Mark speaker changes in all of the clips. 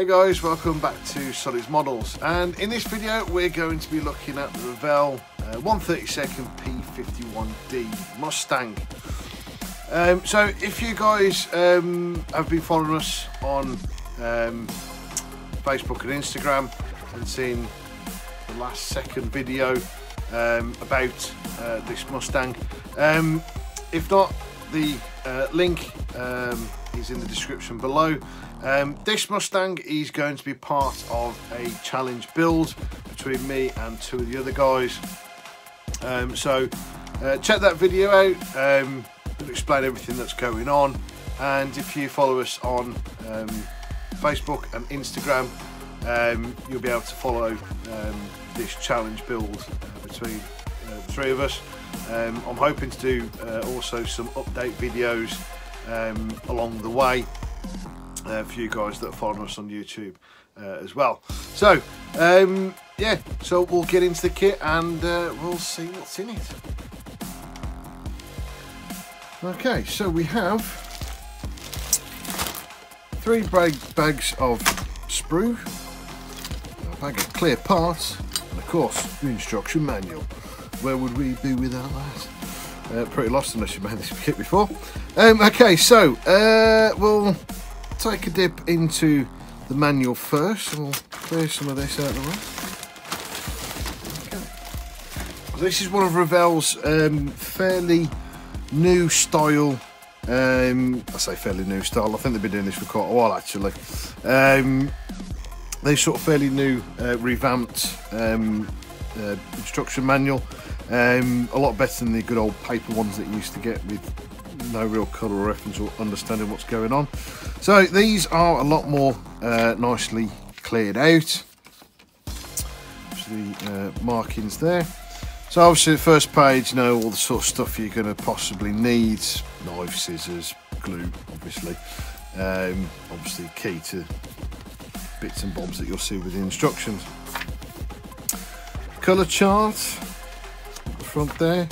Speaker 1: Hey guys, welcome back to Solid Models, and in this video we're going to be looking at the Revell 132nd P-51D Mustang. So if you guys have been following us on Facebook and Instagram and seen the last second video about this Mustang, if not, the link is in the description below. This Mustang is going to be part of a challenge build between me and two of the other guys. So check that video out. It'll explain everything that's going on, and if you follow us on Facebook and Instagram, you'll be able to follow this challenge build between the three of us. I'm hoping to do also some update videos along the way for you guys that are following us on YouTube as well. So yeah, so we'll get into the kit and we'll see what's in it. Okay, so we have 3 bags of sprue, a bag of clear parts, and of course the instruction manual. Where would we be without that? Pretty lost unless you've made this kit before. Okay, so we'll take a dip into the manual first, and we'll clear some of this out of the way. Okay. This is one of Revell's fairly new style. I say fairly new style, I think they've been doing this for quite a while actually. They sort of fairly new revamped instruction manual. A lot better than the good old paper ones that you used to get with no real colour or reference or understanding what's going on. So these are a lot more nicely cleared out. The markings there. So obviously the first page, you know, all the sort of stuff you're going to possibly need: knife, scissors, glue, obviously. Obviously key to bits and bobs that you'll see with the instructions. Colour chart at the front there.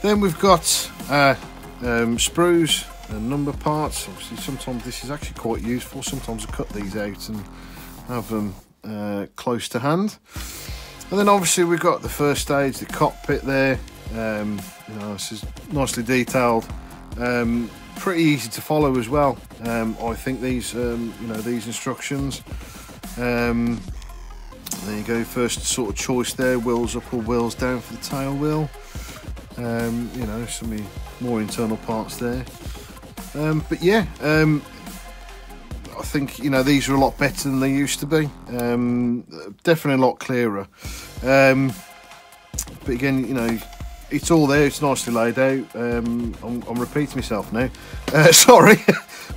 Speaker 1: Then we've got sprues and number parts. Obviously sometimes this is actually quite useful. Sometimes I cut these out and have them close to hand. And then obviously we've got the first stage, the cockpit there. You know, this is nicely detailed, pretty easy to follow as well. I think these you know, these instructions. There you go, first sort of choice there: wheels up or wheels down for the tail wheel. You know, some more internal parts there. But yeah, I think, you know, these are a lot better than they used to be. Definitely a lot clearer. But again, you know, it's all there. It's nicely laid out. I'm repeating myself now. Sorry,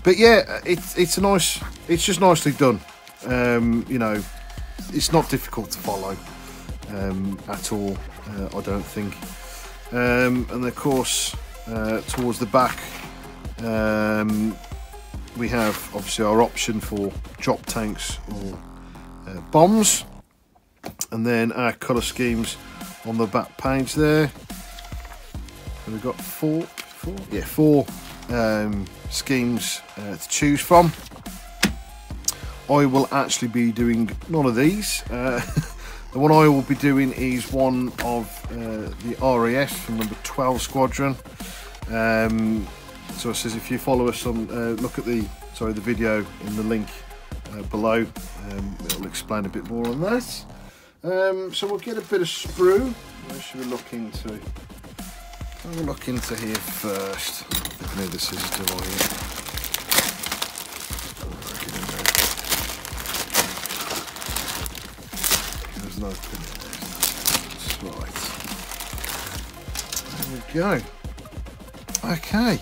Speaker 1: but yeah, it's just nicely done. You know, it's not difficult to follow at all, I don't think. And of course, towards the back, we have obviously our option for drop tanks or bombs, and then our colour schemes on the back page there. And we've got four schemes to choose from. I will actually be doing none of these. The one I will be doing is one of the RAF from number 12 Squadron. So it says, if you follow us on, look at the video in the link below, it'll explain a bit more on that. So we'll get a bit of sprue. Where should we look into? I'll look into here first. I think I need the scissors to lie here. There's no pin there. Right. There we go. Okay.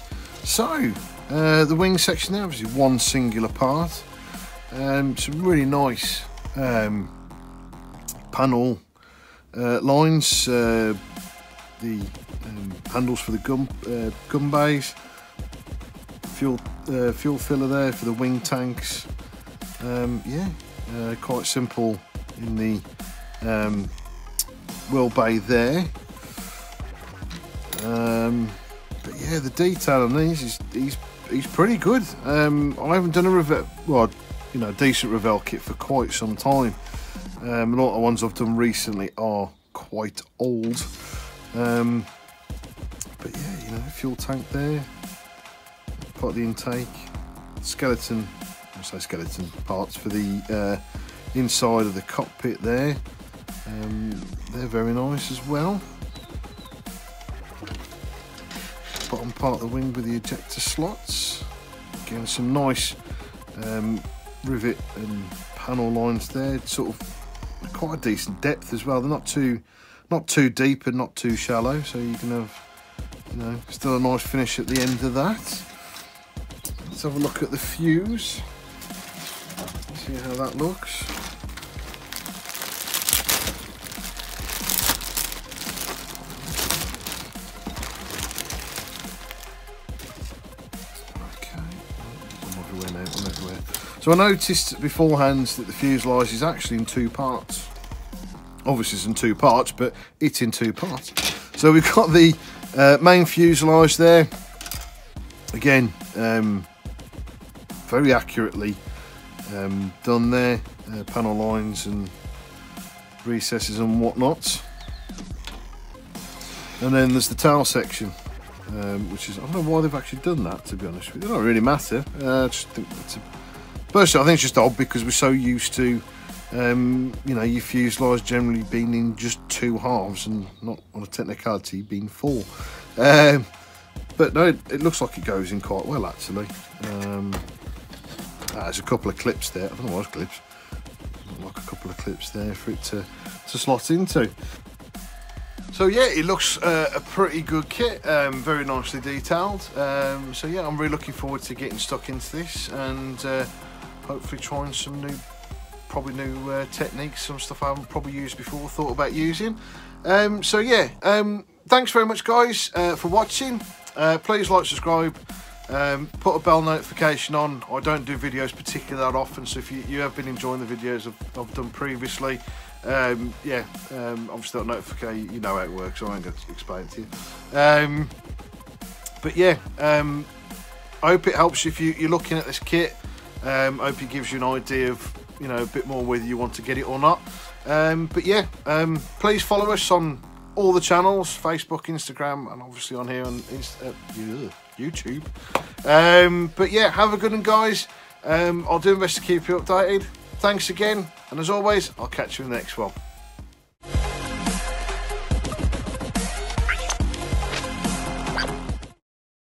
Speaker 1: So, the wing section there, obviously one singular part. Some really nice panel lines. The handles for the gun bays. Fuel filler there for the wing tanks. Yeah, quite simple in the wheel bay there. But yeah, the detail on these is pretty good. I haven't done a Revell. Well, you know, decent Revell kit for quite some time. A lot of the ones I've done recently are quite old. But yeah, you know, fuel tank there, part of the intake, skeleton, I say skeleton parts for the inside of the cockpit there. They're very nice as well. Bottom part of the wing with the ejector slots. Again, some nice rivet and panel lines there. Sort of quite a decent depth as well. They're not too deep and not too shallow, so you can have, you know, still a nice finish at the end of that. Let's have a look at the fuse. See how that looks. So I noticed beforehand that the fuselage is actually in two parts. Obviously it's in two parts, but it's in two parts. So we've got the main fuselage there. Again, very accurately done there. Panel lines and recesses and whatnot. And then there's the tail section, which is, I don't know why they've actually done that, to be honest with you. It doesn't really matter. I just think it's personally, I think it's just odd because we're so used to, you know, your fuselage generally being in just two halves and not, on a technicality, being four. But no, it looks like it goes in quite well, actually. There's a couple of clips there. I don't know what those clips. Like a couple of clips there for it to slot into. So yeah, it looks a pretty good kit, very nicely detailed. So yeah, I'm really looking forward to getting stuck into this and hopefully trying some new, probably new techniques, some stuff I haven't probably used before, thought about using. So yeah, thanks very much guys for watching. Please like, subscribe, put a bell notification on. I don't do videos particularly that often, so if you have been enjoying the videos I've done previously, yeah, obviously that notification, you know how it works, so I ain't going to explain it to you. But yeah, I hope it helps if you're looking at this kit. Hope it gives you an idea of, you know, a bit more whether you want to get it or not. But yeah, please follow us on all the channels, Facebook, Instagram, and obviously on here on YouTube. But yeah, have a good one guys. I'll do my best to keep you updated. Thanks again, and as always, I'll catch you in the next one.